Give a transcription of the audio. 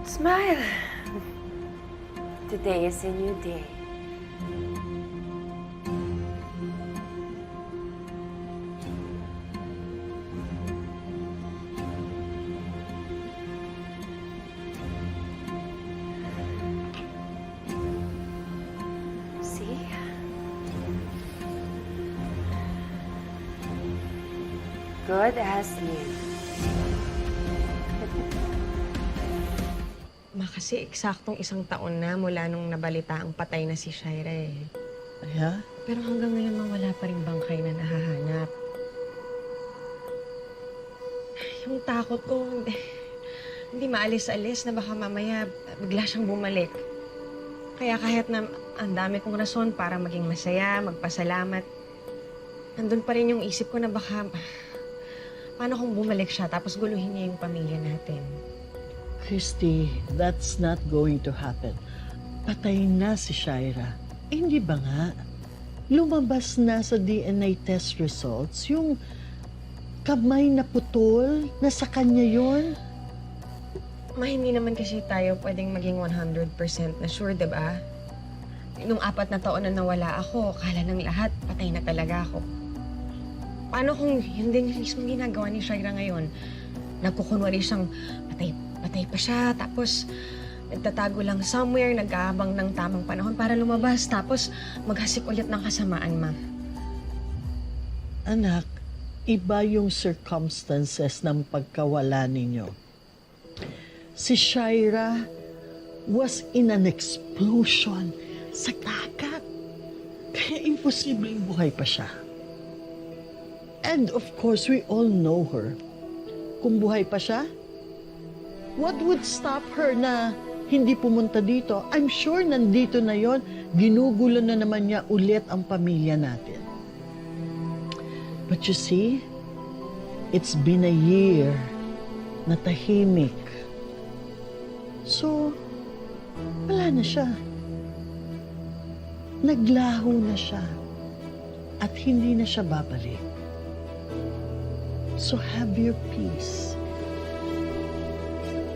Smile. Today is a new day. See? Good as new. Kasi eksaktong 1 taon na mula nung nabalita ang patay na si Shaira eh. Aya? Pero hanggang ngayon wala pa rin bangkay na nahahanap. Yung takot ko, hindi maalis-alis na baka mamaya bigla siyang bumalik. Kaya kahit na ang dami kong rason para maging masaya, magpasalamat, nandun pa rin yung isip ko na baka paano kung bumalik siya tapos guluhin niya yung pamilya natin. Christy, that's not going to happen. Patay na si Shaira. Eh, hindi ba nga? Lumabas na sa DNA test results yung kamay na putol na sa kanya yon. Hindi naman kasi tayo pwedeng maging 100% na sure, diba? Nung 4 na taon na nawala ako, akala ng lahat, patay na talaga ako. Paano kung yun din yung mismo ginagawa ni Shaira ngayon? Nagkukunwari siyang patay pa siya, tapos nagtatago lang somewhere, nag-aabang ng tamang panahon para lumabas, tapos maghasik ulit ng kasamaan, ma. Anak, iba yung circumstances ng pagkawala ninyo. Si Shaira was in an explosion sa dagat. Kaya imposibleng buhay pa siya. And of course, we all know her. Kung buhay pa siya, what would stop her na hindi pumunta dito? I'm sure nandito na yon. Ginugulo na naman niya ulit ang pamilya natin. But you see, it's been a year na tahimik. So, wala na siya. Naglaho na siya. At hindi na siya babalik. So have your peace.